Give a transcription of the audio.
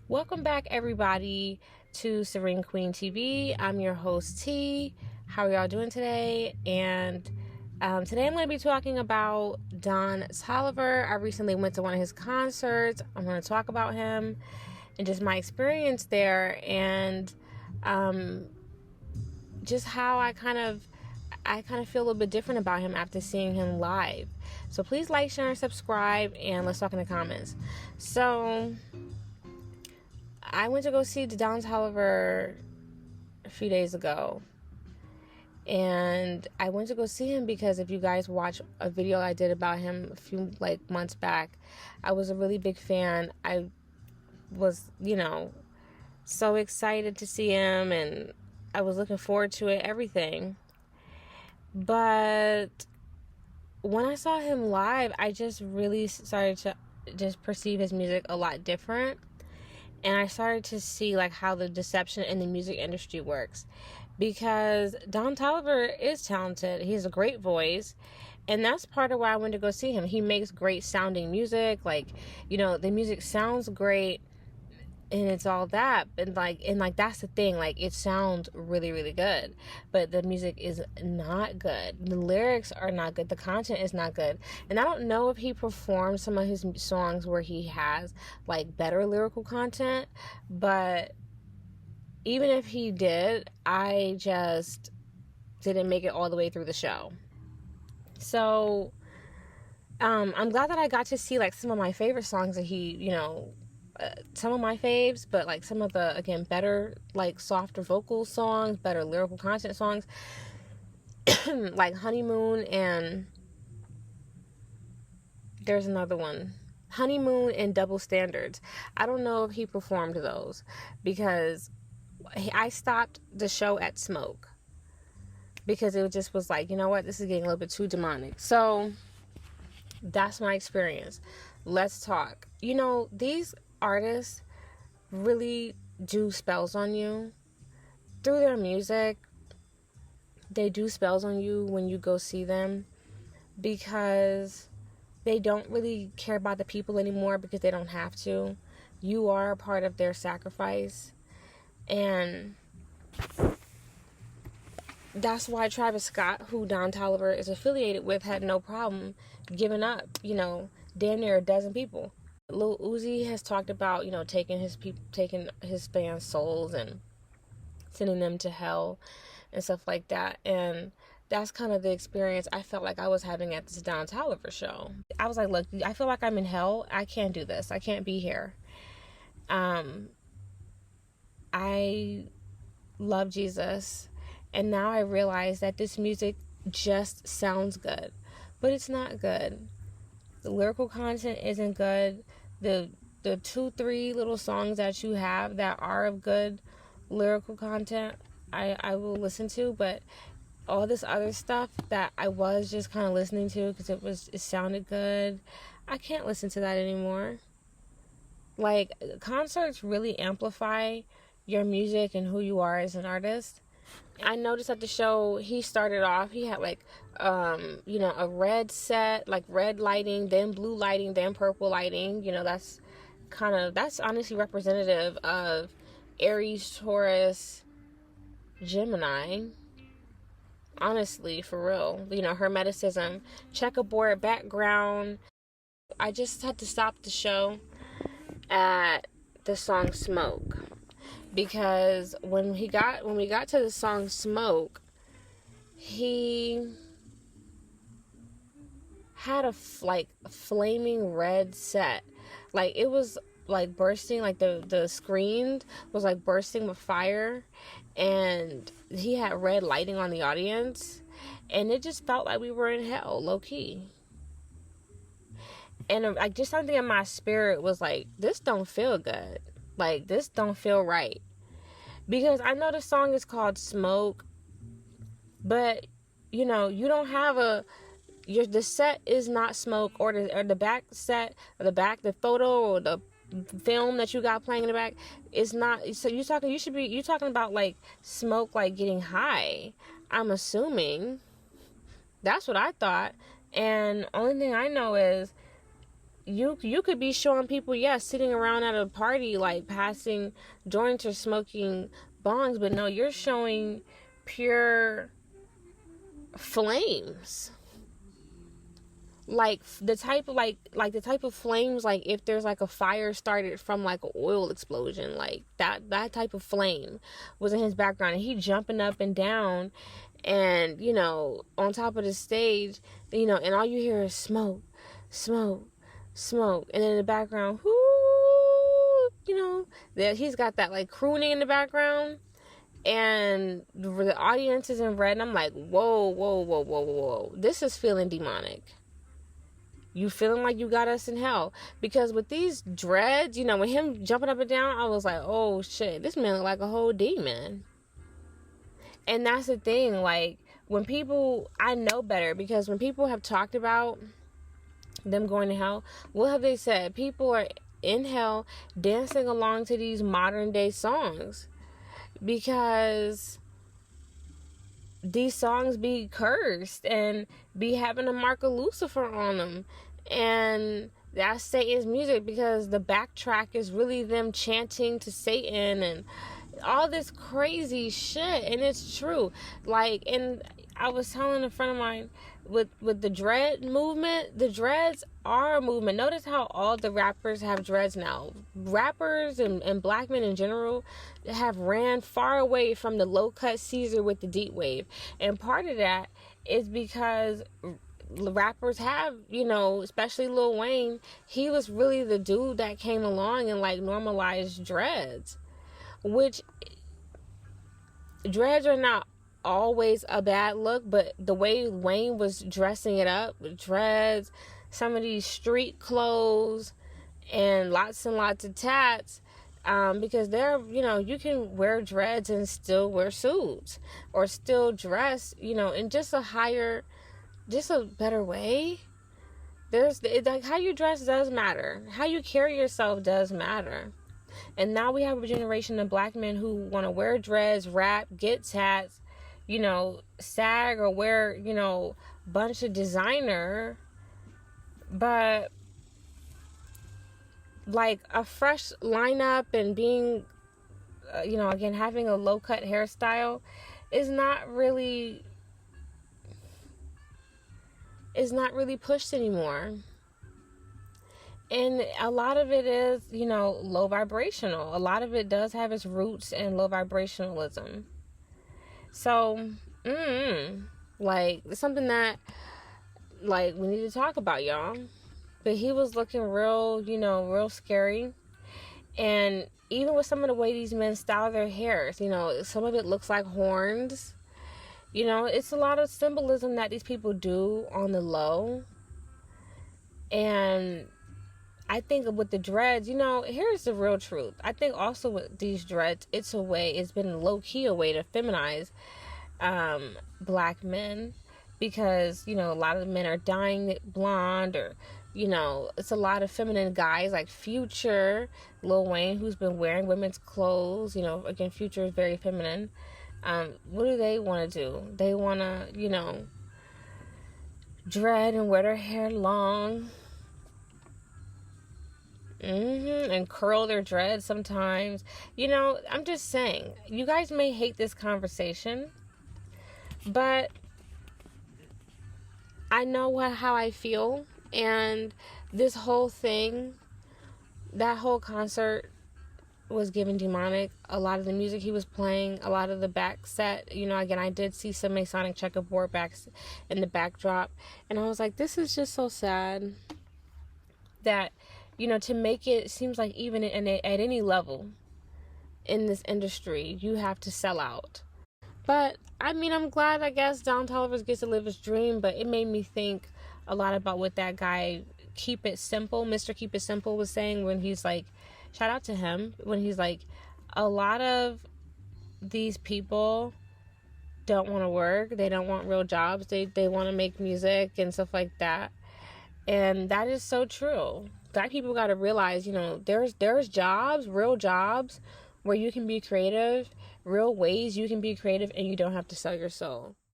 Welcome back, everybody, to Serene Queen TV. I'm your host, T. How are y'all doing today? And today I'm going to be talking about Don Toliver. I recently went to one of his concerts. I'm going to talk about him and just my experience there, and just how I kind of feel a little bit different about him after seeing him live. So please like, share, and subscribe, and let's talk in the comments. So I went to go see Don Toliver a few days ago, and I went to go see him because if you guys watch a video I did about him a few months back, I was a really big fan. I was, so excited to see him, and I was looking forward to it, everything. But when I saw him live, I just really started to just perceive his music a lot different. And I started to see how the deception in the music industry works, because Don Toliver is talented. He has a great voice, and that's part of why I went to go see him. He makes great sounding music. The music sounds great, and it's all that, and that's the thing. It sounds really, really good, but the music is not good. The lyrics are not good. The content is not good. And I don't know if he performed some of his songs where he has better lyrical content, but even if he did, I just didn't make it all the way through the show. So I'm glad that I got to see some of my favorite songs that he, some of my faves, but some of the, again, better softer vocal songs, better lyrical content songs, like Honeymoon, and there's another one, Honeymoon and Double Standards. I don't know if he performed those, because I stopped the show at Smoke, because it just was you know what, this is getting a little bit too demonic. So that's my experience. Let's talk. These artists really do spells on you through their music. They do spells on you when you go see them, because they don't really care about the people anymore, because they don't have to. You are a part of their sacrifice. And that's why Travis Scott, who Don Toliver is affiliated with, had no problem giving up, damn near a dozen people. Lil Uzi has talked about, taking his fans' souls and sending them to hell and stuff like that. And that's kind of the experience I felt like I was having at this Don Toliver show. I was like, look, I feel like I'm in hell. I can't do this. I can't be here. I love Jesus, and now I realize that this music just sounds good, but it's not good. The lyrical content isn't good. The 2-3 little songs that you have that are of good lyrical content, I will listen to, but all this other stuff that I was just kind of listening to because it sounded good, I can't listen to that anymore. Concerts really amplify your music and who you are as an artist. I noticed at the show, he started off, he had a red set, red lighting, then blue lighting, then purple lighting. That's honestly representative of Aries, Taurus, Gemini. Honestly, for real. Hermeticism, checkerboard background. I just had to stop the show at the song Smoke, because when we got to the song Smoke, he had a flaming red set. It was bursting, the screen was bursting with fire, and he had red lighting on the audience, and it just felt like we were in hell, low-key. And just something in my spirit was this don't feel good. This don't feel right. Because I know the song is called Smoke, but you don't have the set is not Smoke, or the back set, or the photo, or the film that you got playing in the back is not. So you talking about smoke, getting high. I'm assuming that's what I thought. And only thing I know is you could be showing people, sitting around at a party, like passing joints or smoking bongs, but no, you're showing pure flames, like the type of the type of flames, like if there's like a fire started from like an oil explosion, like that type of flame was in his background, and he jumping up and down, and on top of the stage, and all you hear is smoke, smoke, smoke, and then in the background, whoo, that he's got that like crooning in the background, and the audience is in red, and I'm like, whoa, whoa, whoa, whoa, whoa, this is feeling demonic. You feeling like you got us in hell. Because with these dreads, with him jumping up and down, I was like, oh shit, this man look like a whole demon. And that's the thing, like, when people, I know better, because when people have talked about them going to hell, what have they said? People are in hell dancing along to these modern day songs, because these songs be cursed and be having a mark of Lucifer on them, and that's Satan's music, because the backtrack is really them chanting to Satan and all this crazy shit. And it's true, like, and I was telling a friend of mine, with the dread movement, the dreads are a movement. Notice how all the rappers have dreads now. Rappers and black men in general have ran far away from the low cut Caesar with the deep wave, and part of that is because rappers have, especially Lil Wayne, he was really the dude that came along and like normalized dreads, which dreads are not always a bad look, but the way Wayne was dressing it up with dreads, some of these street clothes, and lots of tats, because they're, you can wear dreads and still wear suits, or still dress, in just a better way. There's like, how you dress does matter, how you carry yourself does matter. And now we have a generation of black men who want to wear dreads, rap, get tats, sag, or wear, bunch of designer, but like a fresh lineup and being, again, having a low cut hairstyle is not really pushed anymore. And a lot of it is, low vibrational. A lot of it does have its roots in low vibrationalism. So, like, it's something that, like, we need to talk about, y'all. But he was looking real, real scary. And even with some of the way these men style their hairs, some of it looks like horns. It's a lot of symbolism that these people do on the low. And I think with the dreads, here's the real truth. I think also with these dreads, it's been low-key a way to feminize black men, because, a lot of the men are dyeing it blonde, or, it's a lot of feminine guys like Future, Lil Wayne, who's been wearing women's clothes. Again, Future is very feminine. What do they want to do? They want to, dread and wear their hair long. And curl their dreads sometimes. I'm just saying, you guys may hate this conversation, but I know how I feel. And this whole thing, that whole concert was given demonic. A lot of the music he was playing, a lot of the back set, again, I did see some Masonic checkerboard backs in the backdrop, and I was like, this is just so sad that, to make it seems like even at any level in this industry, you have to sell out. But, I'm glad, I guess, Don Toliver gets to live his dream, but it made me think a lot about what that guy, Keep It Simple, Mr. Keep It Simple, was saying when he's like, shout out to him, when he's like, a lot of these people don't want to work, they don't want real jobs, they want to make music and stuff like that. And that is so true. Black people got to realize, there's jobs, real jobs, where you can be creative, real ways you can be creative, and you don't have to sell your soul.